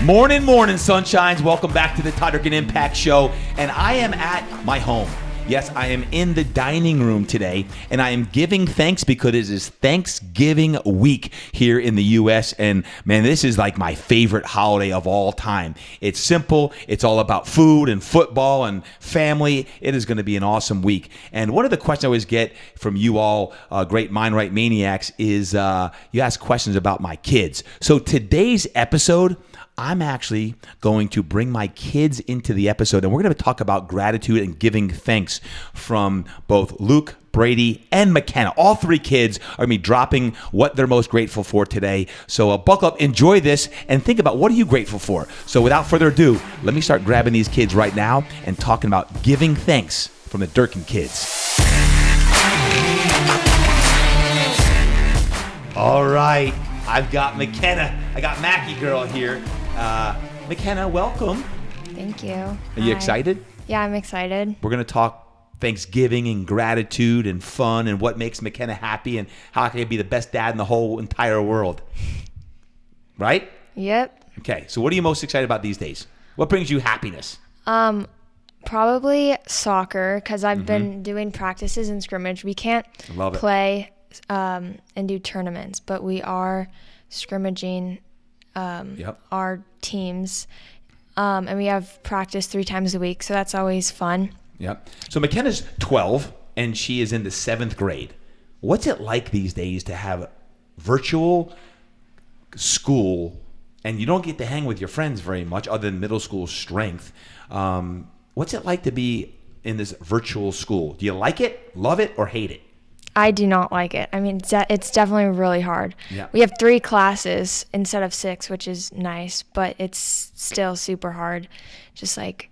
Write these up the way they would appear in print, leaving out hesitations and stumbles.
Morning, sunshines. Welcome back to the Durkin Impact Show. And I am at my home. Yes, I am in the dining room today, and I am giving thanks because it is Thanksgiving week here in the U.S. And man, this is like my favorite holiday of all time. It's simple. It's all about food and football and family. It is going to be an awesome week. And one of the questions I always get from you all, great Mind Right Maniacs, is you ask questions about my kids. So today's episode, I'm actually going to bring my kids into the episode, and we're going to talk about gratitude and giving thanks from both Luke, Brady, and McKenna. All three kids are going to be dropping what they're most grateful for today. So buckle up, enjoy this, and think about what are you grateful for. So without further ado, let me start grabbing these kids right now and talking about giving thanks from the Durkin kids. All right, I've got McKenna. I got Mackie girl here. McKenna, welcome. Thank you. Are you excited? Yeah, I'm excited. We're going to talk Thanksgiving and gratitude and fun and what makes McKenna happy and how I can be the best dad in the whole entire world. Right? Yep. Okay, so what are you most excited about these days? What brings you happiness? Probably soccer, because I've been doing practices and scrimmage. We can't play and do tournaments, but we are scrimmaging our teams, and we have practice 3 times a week, so that's always fun. Yep. So McKenna's 12, and she is in the 7th grade. What's it like these days to have virtual school, and you don't get to hang with your friends very much other than middle school strength? What's it like to be in this virtual school? Do you like it, love it, or hate it? I do not like it. I mean, it's definitely really hard. Yeah. We have 3 classes instead of 6, which is nice, but it's still super hard. Just like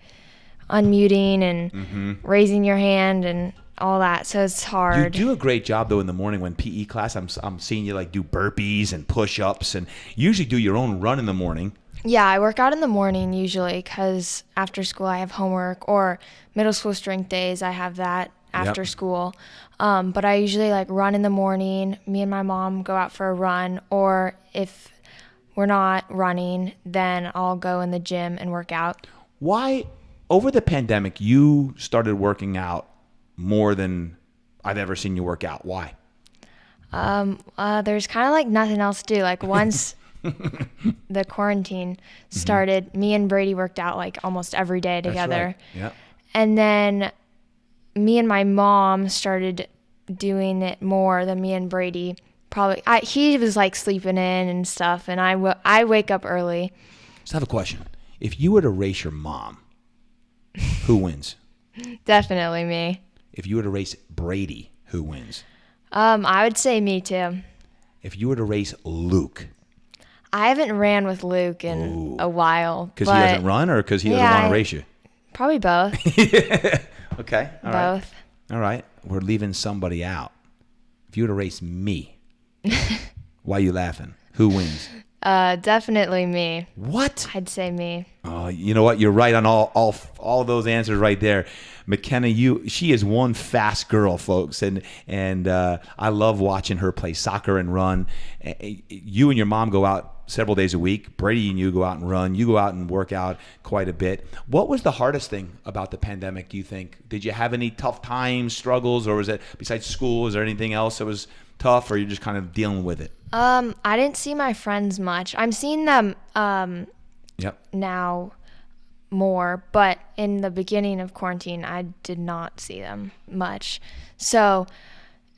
unmuting and raising your hand and all that. So it's hard. You do a great job though in the morning when PE class. I'm seeing you like do burpees and push-ups, and you usually do your own run in the morning. Yeah, I work out in the morning usually because after school I have homework, or middle school strength days I have that after school. But I usually like run in the morning. Me and my mom go out for a run, or if we're not running, then I'll go in the gym and work out. Why, over the pandemic, you started working out more than I've ever seen you work out? Why? There's kind of like nothing else to do. Like once the quarantine started, me and Brady worked out like almost every day together. That's right. Yep. And then me and my mom started doing it more than me and Brady. Probably he was like sleeping in and stuff, and I wake up early. So I have a question. If you were to race your mom, who wins? Definitely me. If you were to race Brady, who wins? I would say me too. If you were to race Luke? I haven't ran with Luke in a while. Because he doesn't run, or because he doesn't want to race you? Probably both. Okay. All both. Right. All right. We're leaving somebody out. If you were to race me, why are you laughing? Who wins? Definitely me. What? I'd say me. Oh, you know what? You're right on all of those answers right there. McKenna, she is one fast girl, folks, and I love watching her play soccer and run. You and your mom go out several days a week. Brady and you go out and run. You go out and work out quite a bit. What was the hardest thing about the pandemic, do you think? Did you have any tough times, struggles, or was it, besides school, is there anything else that was tough, or you're just kind of dealing with it? I didn't see my friends much. I'm seeing them now more, but in the beginning of quarantine, I did not see them much. So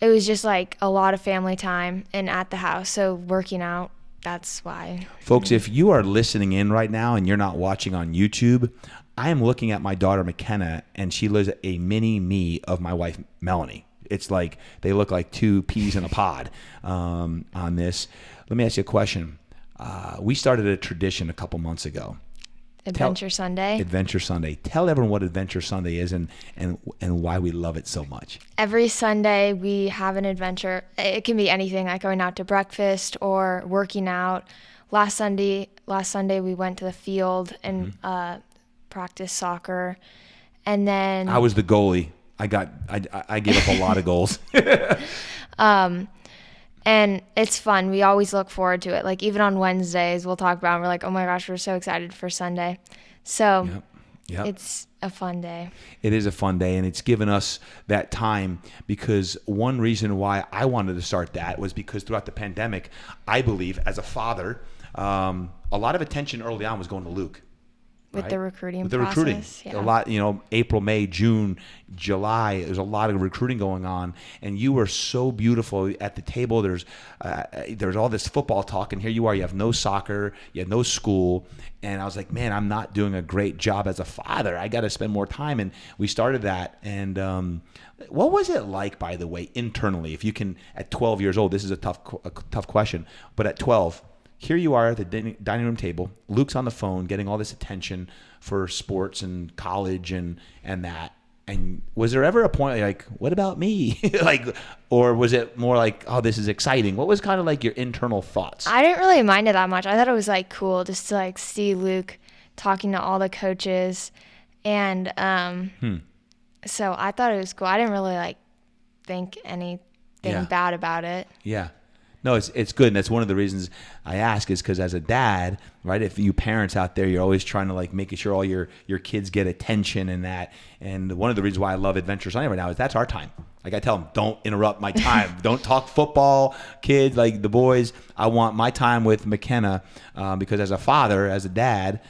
it was just like a lot of family time and at the house. So working out, that's why. Folks, if you are listening in right now and you're not watching on YouTube, I am looking at my daughter McKenna, and she lives a mini me of my wife Melanie. It's like they look like 2 peas in a pod on this. Let me ask you a question. We started a tradition a couple months ago. Adventure Sunday. Adventure Sunday. Tell everyone what Adventure Sunday is and why we love it so much. Every Sunday we have an adventure. It can be anything, like going out to breakfast or working out. Last Sunday we went to the field and practiced soccer. And then I was the goalie. I gave up a lot of goals. And it's fun. We always look forward to it. Like even on Wednesdays, we'll talk about it and we're like, oh my gosh, we're so excited for Sunday. So Yep. it's a fun day. It is a fun day, and it's given us that time because one reason why I wanted to start that was because throughout the pandemic, I believe as a father, a lot of attention early on was going to Luke. With right? the recruiting With the process. recruiting. Yeah. A lot, April, May, June, July, there's a lot of recruiting going on. And you were so beautiful at the table. There's all this football talk, and here you are. You have no soccer. You have no school. And I was like, man, I'm not doing a great job as a father. I got to spend more time. And we started that. And what was it like, by the way, internally? If you can, at 12 years old, this is a tough question. But at 12, here you are at the dining room table. Luke's on the phone getting all this attention for sports and college and that. And was there ever a point like, what about me? Or was it more like, oh, this is exciting? What was kind of like your internal thoughts? I didn't really mind it that much. I thought it was like cool just to like see Luke talking to all the coaches. And so I thought it was cool. I didn't really like think anything bad about it. Yeah. No, it's good, and that's one of the reasons I ask is because as a dad, right? If you parents out there, you're always trying to like making sure all your kids get attention and that. And one of the reasons why I love Adventure Sunday right now is that's our time. Like I tell them, don't interrupt my time. Don't talk football, kids, like the boys. I want my time with McKenna because as a father, as a dad,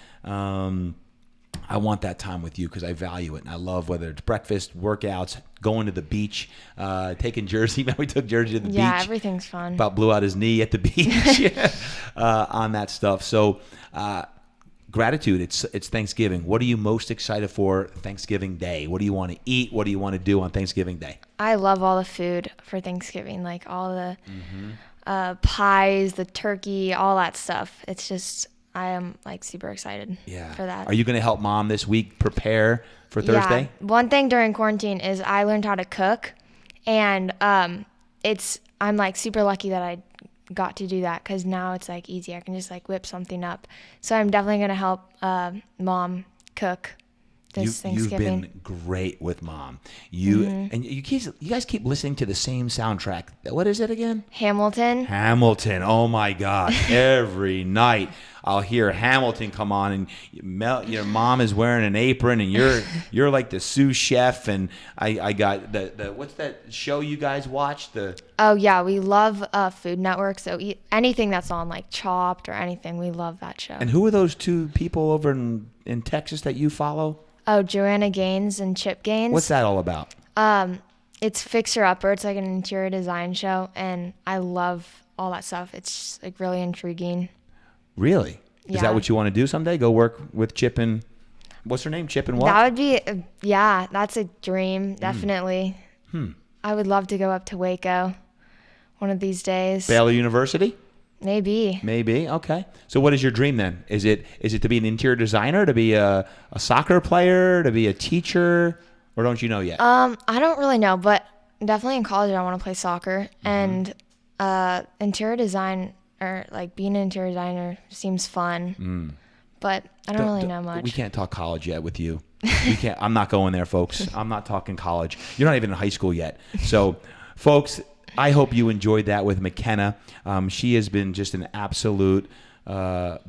I want that time with you because I value it, and I love whether it's breakfast, workouts, going to the beach, taking Jersey. Man, we took Jersey to the beach. Yeah, everything's fun. About blew out his knee at the beach on that stuff. So gratitude, it's Thanksgiving. What are you most excited for Thanksgiving Day? What do you want to eat? What do you want to do on Thanksgiving Day? I love all the food for Thanksgiving, like all the pies, the turkey, all that stuff. It's just... I am like super excited for that. Are you going to help mom this week prepare for Thursday? Yeah. One thing during quarantine is I learned how to cook, and I'm like super lucky that I got to do that because now it's like easy. I can just like whip something up. So I'm definitely going to help mom cook this Thanksgiving. You've been great with mom. And you guys keep listening to the same soundtrack. What is it again? Hamilton. Oh my God! Every night I'll hear Hamilton come on, and your mom is wearing an apron, and you're like the sous chef, and I got the what's that show you guys watch? Oh yeah, we love Food Network. So anything that's on like Chopped or anything, we love that show. And who are those two people over in Texas that you follow? Oh, Joanna Gaines and Chip Gaines. What's that all about? It's Fixer Upper. It's like an interior design show, and I love all that stuff. It's just, like really intriguing. Really? Yeah. Is that what you want to do someday? Go work with Chip and what's her name? Chip and what? That would be that's a dream, definitely. I would love to go up to Waco one of these days. Baylor University? Maybe. Okay. So what is your dream then? Is it to be an interior designer, to be a soccer player, to be a teacher, or don't you know yet? I don't really know, but definitely in college I want to play soccer, and interior design or like being an interior designer seems fun. But I don't really know much. We can't talk college yet with you. We can't. I'm not going there, folks. I'm not talking college. You're not even in high school yet. So, folks, I hope you enjoyed that with McKenna. She has been just an absolute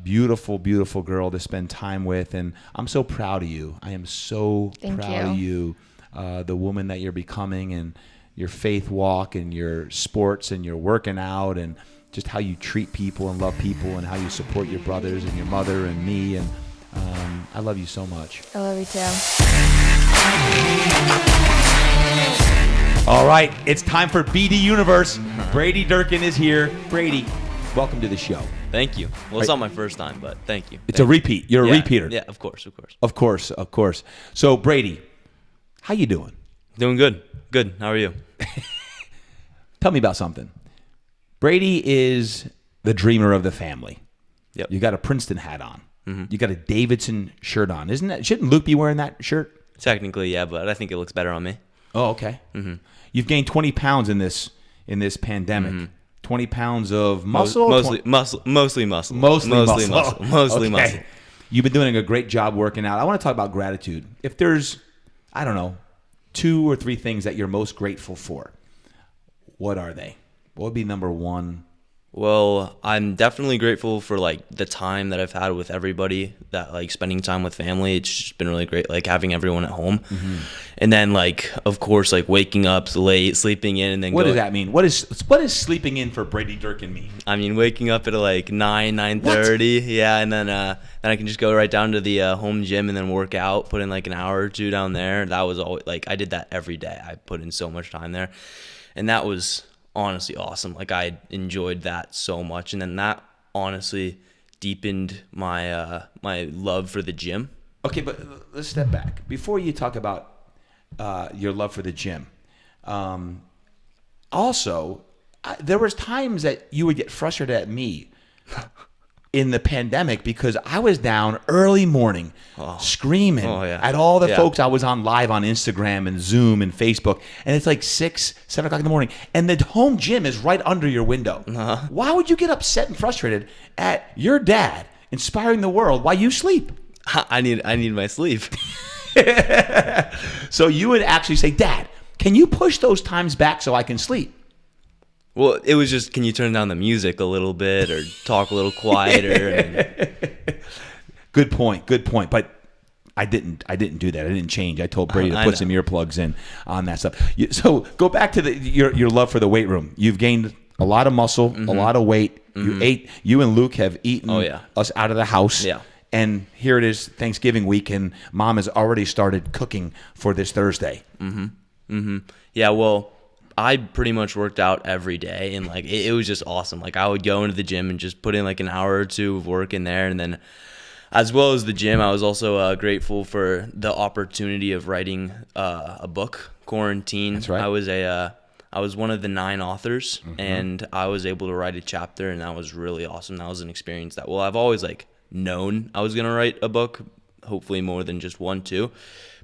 beautiful, beautiful girl to spend time with, and I'm so proud of you. I am so proud of you, the woman that you're becoming, and your faith walk, and your sports, and your working out, and just how you treat people and love people, and how you support your brothers and your mother and me, and I love you so much. I love you too. All right, it's time for BD Universe. Brady Durkin is here. Brady, welcome to the show. Thank you. Well, it's not my first time, but thank you. It's a repeat. You're a repeater. Yeah, of course. Of course. So, Brady, how you doing? Doing good. Good. How are you? Tell me about something. Brady is the dreamer of the family. Yep. You got a Princeton hat on. You got a Davidson shirt on. Shouldn't Luke be wearing that shirt? Technically, yeah, but I think it looks better on me. Oh, okay. You've gained 20 pounds in this pandemic. 20 pounds of muscle? Mostly muscle. Mostly Mostly Okay. muscle. You've been doing a great job working out. I want to talk about gratitude. If there's, 2 or 3 things that you're most grateful for, what are they? What would be number one? Well, I'm definitely grateful for like the time that I've had with everybody, that like spending time with family. It's just been really great, like having everyone at home. And then like, of course, like waking up late, sleeping in, and then What does that mean? What is sleeping in for Brady Durkin mean? I mean, waking up at like 9:30, yeah, and then I can just go right down to the home gym and then work out, put in like an hour or two down there. That was always like, I did that every day. I put in so much time there, and that was honestly awesome. Like, I enjoyed that so much, and then that honestly deepened my my love for the gym. Okay, but let's step back before you talk about your love for the gym. Also, there was times that you would get frustrated at me in the pandemic because I was down early morning screaming at all the folks I was on live on Instagram and Zoom and Facebook, and it's like 6, 7 o'clock in the morning, and the home gym is right under your window. Why would you get upset and frustrated at your dad inspiring the world while you sleep? I need my sleep. So you would actually say, Dad, can you push those times back so I can sleep? Well, it was just, can you turn down the music a little bit or talk a little quieter? Good point. But I didn't do that. I didn't change. I told Brady to put some earplugs in on that stuff. So go back to your love for the weight room. You've gained a lot of muscle, a lot of weight. You and Luke have eaten us out of the house. Yeah. And here it is, Thanksgiving week, and Mom has already started cooking for this Thursday. Yeah, well, I pretty much worked out every day, and like it was just awesome. Like, I would go into the gym and just put in like an hour or two of work in there, and then as well as the gym, I was also grateful for the opportunity of writing a book, Quarantine. That's right. I was one of the 9 authors, and I was able to write a chapter, and that was really awesome. That was an experience that, well, I've always like known I was gonna write a book, hopefully more than just one too,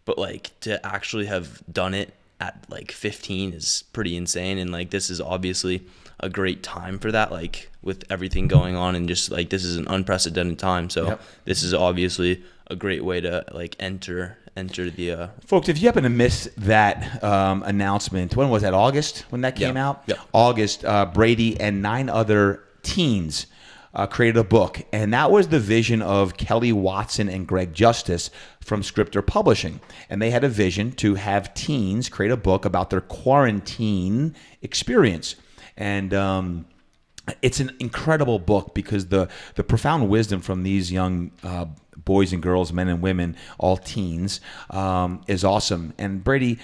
but like to actually have done it at like 15 is pretty insane. And like, this is obviously a great time for that, like with everything going on, and just like, this is an unprecedented time, so this is obviously a great way to like enter the folks. If you happen to miss that announcement, when was that? August when that came out? August. Brady and 9 other teens created a book, and that was the vision of Kelly Watson and Greg Justice from Scripter Publishing. And they had a vision to have teens create a book about their quarantine experience. And it's an incredible book because the profound wisdom from these young boys and girls, men and women, all teens, is awesome. And Brady,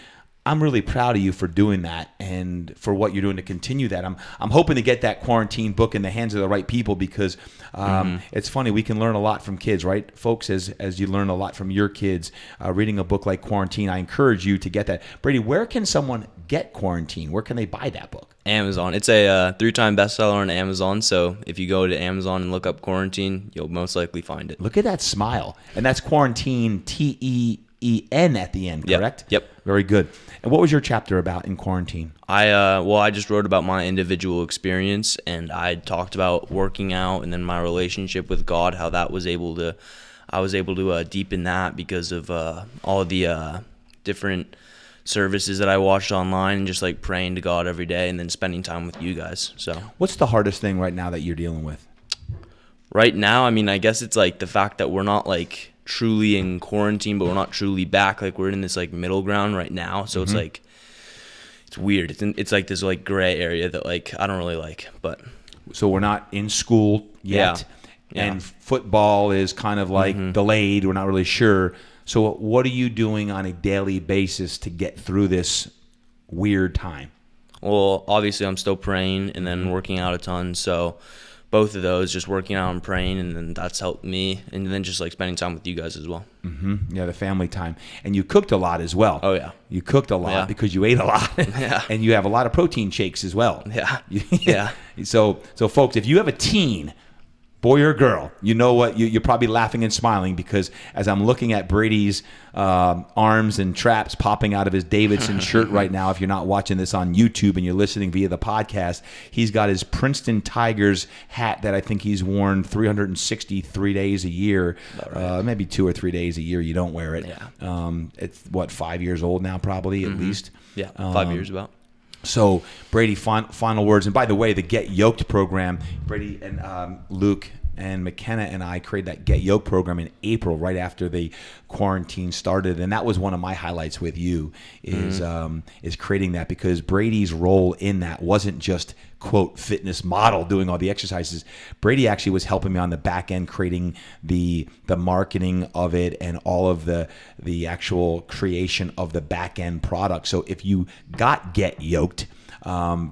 I'm really proud of you for doing that and for what you're doing to continue that. I'm hoping to get that quarantine book in the hands of the right people because it's funny, we can learn a lot from kids, right, folks? As you learn a lot from your kids, reading a book like Quarantine, I encourage you to get that. Brady, where can someone get Quarantine? Where can they buy that book? Amazon. It's a 3-time bestseller on Amazon, so if you go to Amazon and look up Quarantine, you'll most likely find it. Look at that smile. And that's Quarantine, T-E-E-N at the end, correct? Yep. Very good. And what was your chapter about in Quarantine? I just wrote about my individual experience, and I talked about working out and then my relationship with God, how I was able to deepen that because of all the different services that I watched online, and just like praying to God every day and then spending time with you guys. So what's the hardest thing right now that you're dealing with? Right now, I mean, I guess it's like the fact that we're not like truly in quarantine, but we're not truly back. Like, we're in this like middle ground right now, so it's like, it's weird. It's like this like gray area that like I don't really like. But so we're not in school yet, and football is kind of like delayed. We're not really sure. So what are you doing on a daily basis to get through this weird time? Well, obviously I'm still praying and then working out a ton. So both of those, just working out and praying, and then that's helped me. And then just like spending time with you guys as well. Yeah, the family time. And you cooked a lot as well. Oh, yeah. You cooked a lot because you ate a lot. And you have a lot of protein shakes as well. Yeah. So folks, if you have a teen, boy or girl, you know what? You're probably laughing and smiling because as I'm looking at Brady's arms and traps popping out of his Davidson shirt right now, if you're not watching this on YouTube and you're listening via the podcast, he's got his Princeton Tigers hat that I think he's worn 363 days a year, maybe 2 or 3 days a year you don't wear it. It's, 5 years old now probably at least? Yeah, 5 years about. So, Brady, final words. And by the way, the Get Yoked program, Brady and Luke and McKenna and I created that Get Yoked program in April, right after the quarantine started. And that was one of my highlights with you, is creating that, because Brady's role in that wasn't just, quote, fitness model doing all the exercises. Brady actually was helping me on the back end, creating the marketing of it and all of the actual creation of the back end product. So if you got Get Yoked,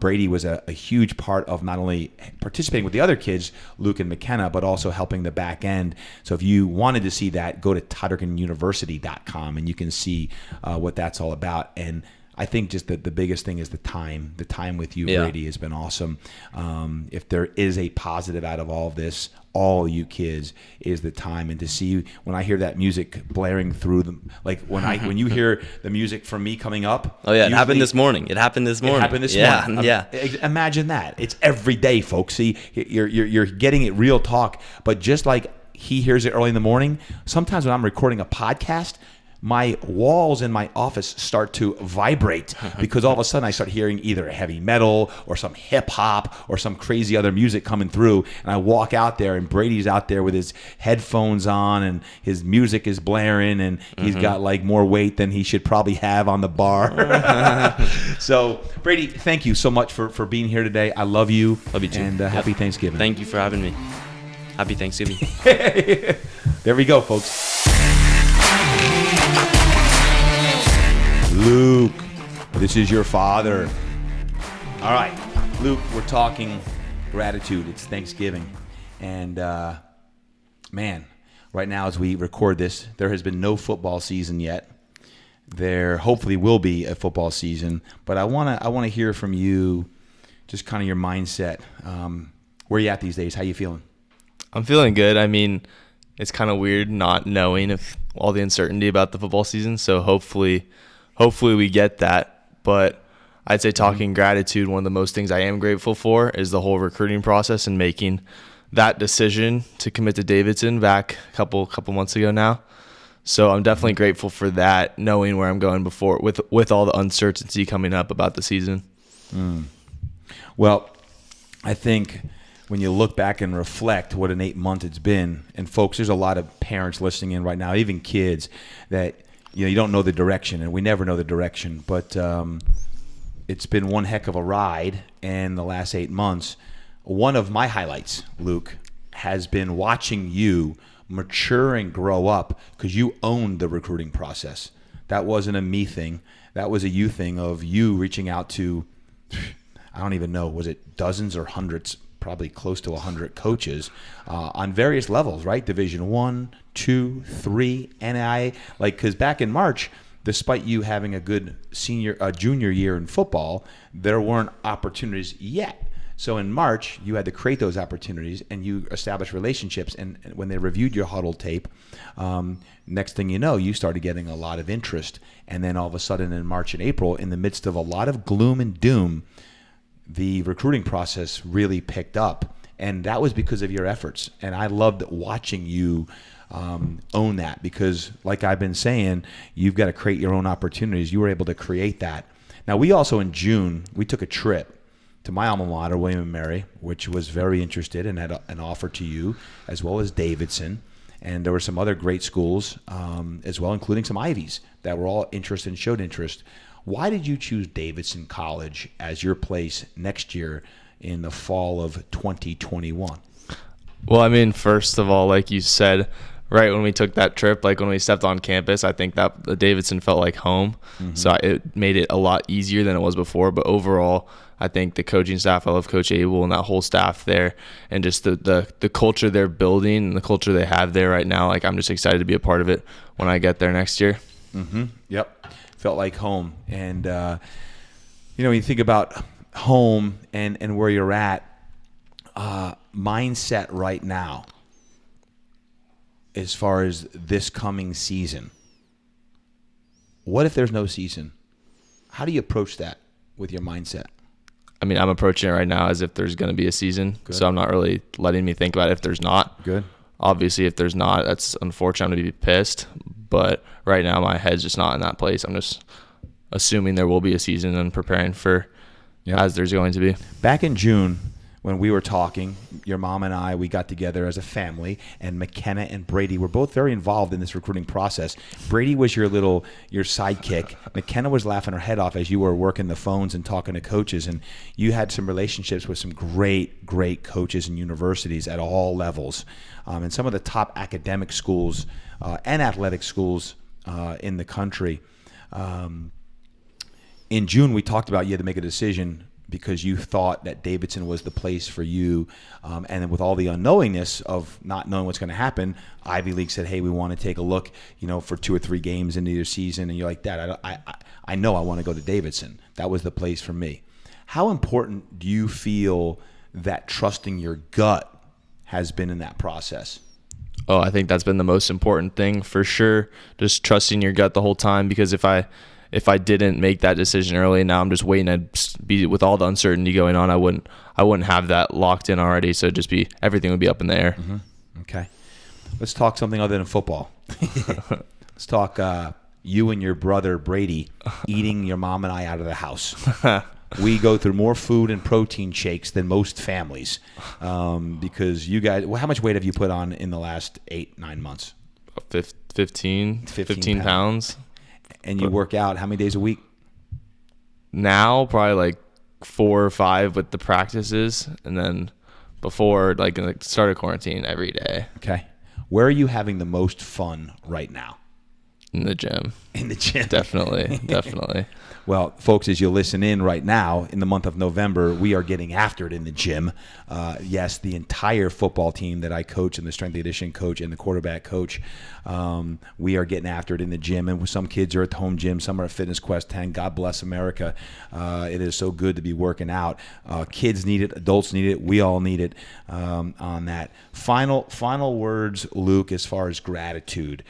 Brady was a huge part of not only participating with the other kids, Luke and McKenna, but also helping the back end. So if you wanted to see that, go to TudderkinUniversity.com and you can see what that's all about. And I think just the biggest thing is the time. The time with you, Brady, has been awesome. If there is a positive out of all of this, all you kids, is the time. And to see, when I hear that music blaring through them, like when you hear the music from me coming up. Oh yeah, it happened this morning. It happened this morning. Yeah. Imagine that. It's every day, folks. See, you're getting it real talk. But just like he hears it early in the morning, sometimes when I'm recording a podcast, my walls in my office start to vibrate, because all of a sudden I start hearing either heavy metal or some hip hop or some crazy other music coming through. And I walk out there and Brady's out there with his headphones on and his music is blaring, and he's got like more weight than he should probably have on the bar. So Brady, thank you so much for being here today. I love you. Love you too. And happy Thanksgiving. Thank you for having me. Happy Thanksgiving. There we go, folks. Luke, this is your father. All right, Luke, we're talking gratitude. It's Thanksgiving. And, man, right now as we record this, there has been no football season yet. There hopefully will be a football season. But I want to hear from you, just kind of your mindset. Where are you at these days? How you feeling? I'm feeling good. I mean, it's kind of weird not knowing if all the uncertainty about the football season. So hopefully we get that. But I'd say talking gratitude, one of the most things I am grateful for is the whole recruiting process and making that decision to commit to Davidson back a couple months ago now. So I'm definitely grateful for that, knowing where I'm going before with all the uncertainty coming up about the season. Well, I think when you look back and reflect what an 8 month it's been, and folks, there's a lot of parents listening in right now, even kids, that you don't know the direction, and we never know the direction, but it's been one heck of a ride in the last 8 months. One of my highlights, Luke, has been watching you mature and grow up, because you owned the recruiting process. That wasn't a me thing. That was a you thing, of you reaching out to, I don't even know, was it dozens or hundreds, probably close to 100 coaches on various levels, right? Division 1, 2, 3, NAIA. Like, because back in March, despite you having a good junior year in football, there weren't opportunities yet. So in March, you had to create those opportunities, and you established relationships. And when they reviewed your huddle tape, next thing you know, you started getting a lot of interest. And then all of a sudden in March and April, in the midst of a lot of gloom and doom, the recruiting process really picked up. And that was because of your efforts. And I loved watching you own that, because like I've been saying, you've got to create your own opportunities. You were able to create that. Now, we also in June, we took a trip to my alma mater, William & Mary, which was very interested and had an offer to you, as well as Davidson. And there were some other great schools as well, including some Ivies that were all interested and showed interest. Why did you choose Davidson College as your place next year in the fall of 2021? Well, I mean, first of all, like you said, right when we took that trip, like when we stepped on campus, I think that the Davidson felt like home. So it made it a lot easier than it was before. But overall, I think the coaching staff, I love Coach Abel and that whole staff there, and just the culture they're building and the culture they have there right now. Like, I'm just excited to be a part of it when I get there next year. Yep. Felt like home. And, when you think about home and where you're at, mindset right now, as far as this coming season, what if there's no season? How do you approach that with your mindset? I mean, I'm approaching it right now as if there's going to be a season. Good. So I'm not really letting me think about it if there's not. Good. Obviously, if there's not, that's unfortunate. I'm going to be pissed. But right now, my head's just not in that place. I'm just assuming there will be a season and preparing for as there's going to be. Back in June, when we were talking, your mom and I, we got together as a family, and McKenna and Brady were both very involved in this recruiting process. Brady was your sidekick. McKenna was laughing her head off as you were working the phones and talking to coaches, and you had some relationships with some great coaches and universities at all levels, and some of the top academic schools and athletic schools in the country. In June, we talked about you had to make a decision because you thought that Davidson was the place for you. And then with all the unknowingness of not knowing what's going to happen, Ivy League said, hey, we want to take a look, for 2 or 3 games into your season. And you're like, Dad, I know I want to go to Davidson. That was the place for me. How important do you feel that trusting your gut has been in that process? Oh, I think that's been the most important thing for sure. Just trusting your gut the whole time, because if I didn't make that decision early, now I'm just waiting to be with all the uncertainty going on. I wouldn't have that locked in already. So everything would be up in the air. Mm-hmm. Okay. Let's talk something other than football. Let's talk you and your brother Brady eating your mom and I out of the house. We go through more food and protein shakes than most families because you guys. Well, how much weight have you put on in the last 8-9 months? 15 pounds. And you work out how many days a week? Now probably like 4 or 5 with the practices, and then before like in the start of quarantine every day. Okay. Where are you having the most fun right now? In the gym. In the gym. Definitely. Well, folks, as you listen in right now, in the month of November, we are getting after it in the gym. Yes, the entire football team that I coach, and the strength and conditioning coach and the quarterback coach, we are getting after it in the gym. And some kids are at home gym, some are at Fitness Quest 10. God bless America. It is so good to be working out. Kids need it. Adults need it. We all need it on that. Final words, Luke, as far as gratitude.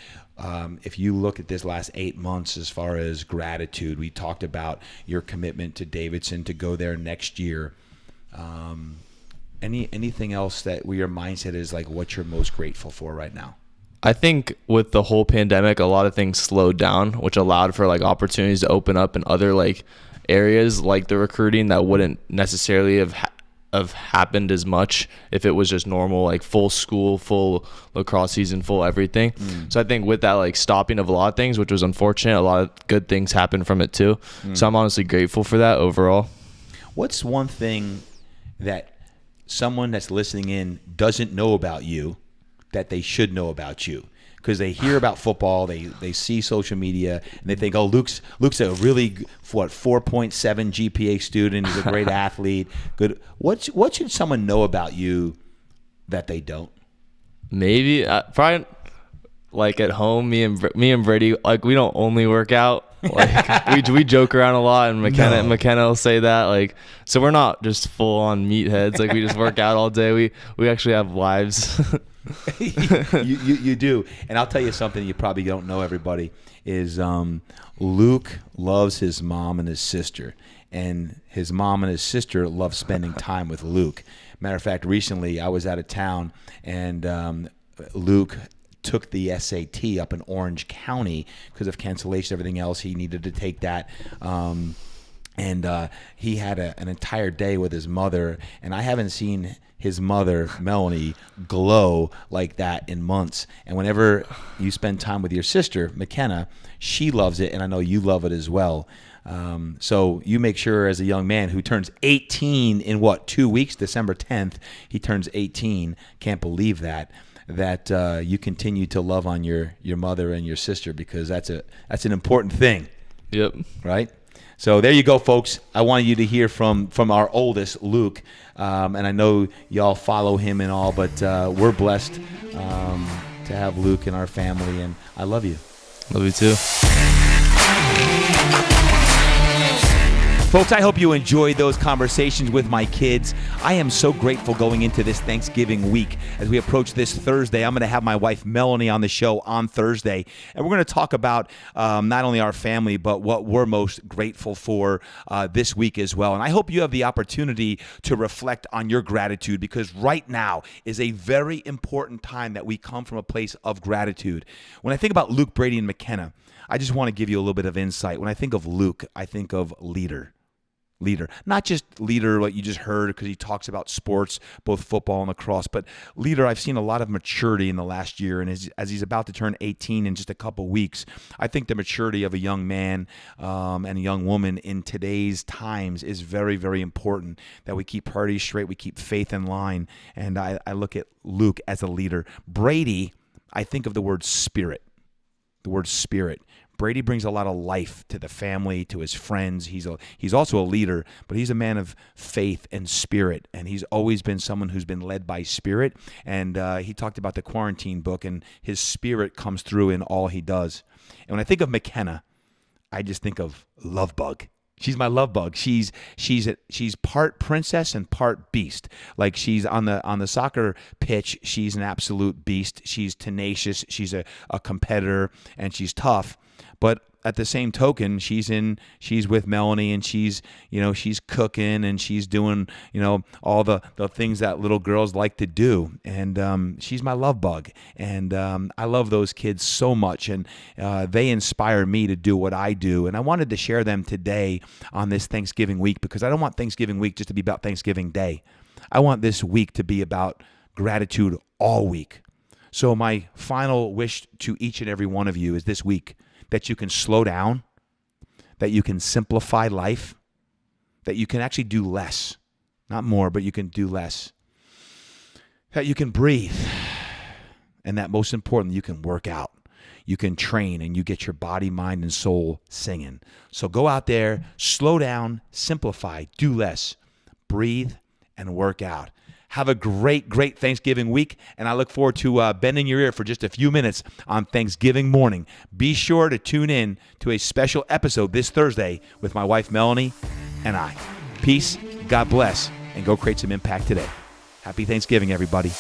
If you look at this last 8 months as far as gratitude, we talked about your commitment to Davidson to go there next year. Anything else where your mindset is like what you're most grateful for right now? I think with the whole pandemic, a lot of things slowed down, which allowed for like opportunities to open up in other like areas like the recruiting that wouldn't necessarily have happened as much if it was just normal, like full school, full lacrosse season, full everything. So I think with that like stopping of a lot of things, which was unfortunate, a lot of good things happened from it too. So I'm honestly grateful for that overall. What's one thing that someone that's listening in doesn't know about you that they should know about you? Because they hear about football, they see social media, and they think, oh, Luke's a really 4.7 GPA student. He's a great athlete. Good. What should someone know about you that they don't? Maybe probably like at home, me and Brady, like we don't only work out. Like we joke around a lot, and McKenna will say that. Like, so we're not just full on meatheads. Like we just work out all day. We actually have lives. you do. And I'll tell you something you probably don't know, everybody, is Luke loves his mom and his sister, and his mom and his sister love spending time with Luke. Matter of fact, recently I was out of town, and Luke took the SAT up in Orange County because of cancellation, everything else. He needed to take that. And he had an entire day with his mother, and I haven't seen his mother, Melanie, glow like that in months. And whenever you spend time with your sister, McKenna, she loves it, and I know you love it as well. So you make sure, as a young man who turns 18 in 2 weeks, December 10th, he turns 18. Can't believe that you continue to love on your mother and your sister, because that's an important thing. Yep. Right? So there you go, folks. I wanted you to hear from our oldest, Luke, and I know y'all follow him and all, but we're blessed to have Luke in our family, and I love you. Love you too. Folks, I hope you enjoyed those conversations with my kids. I am so grateful going into this Thanksgiving week. As we approach this Thursday, I'm going to have my wife Melanie on the show on Thursday, and we're going to talk about not only our family, but what we're most grateful for this week as well. And I hope you have the opportunity to reflect on your gratitude, because right now is a very important time that we come from a place of gratitude. When I think about Luke, Brady, and McKenna, I just want to give you a little bit of insight. When I think of Luke, I think of leader. Leader. Not just leader like you just heard because he talks about sports, both football and lacrosse, but leader, I've seen a lot of maturity in the last year. And as he's about to turn 18 in just a couple weeks, I think the maturity of a young man and a young woman in today's times is very, very important, that we keep priorities straight, we keep faith in line. And I look at Luke as a leader. Brady, I think of the word spirit. The word spirit. Brady brings a lot of life to the family, to his friends. He's also a leader, but he's a man of faith and spirit, and he's always been someone who's been led by spirit. And he talked about the quarantine book, and his spirit comes through in all he does. And when I think of McKenna, I just think of love bug. She's my love bug. She's part princess and part beast. Like she's on the soccer pitch, she's an absolute beast. She's tenacious. She's a competitor, and she's tough. But at the same token, she's with Melanie, and she's cooking, and she's doing, all the things that little girls like to do. And she's my love bug. And I love those kids so much. And they inspire me to do what I do. And I wanted to share them today on this Thanksgiving week, because I don't want Thanksgiving week just to be about Thanksgiving Day. I want this week to be about gratitude all week. So my final wish to each and every one of you is this week, that you can slow down, that you can simplify life, that you can actually do less. Not more, but you can do less. That you can breathe. And that most importantly, you can work out. You can train, and you get your body, mind, and soul singing. So go out there, slow down, simplify, do less, breathe, and work out. Have a great, great Thanksgiving week, and I look forward to bending your ear for just a few minutes on Thanksgiving morning. Be sure to tune in to a special episode this Thursday with my wife, Melanie, and I. Peace, God bless, and go create some impact today. Happy Thanksgiving, everybody.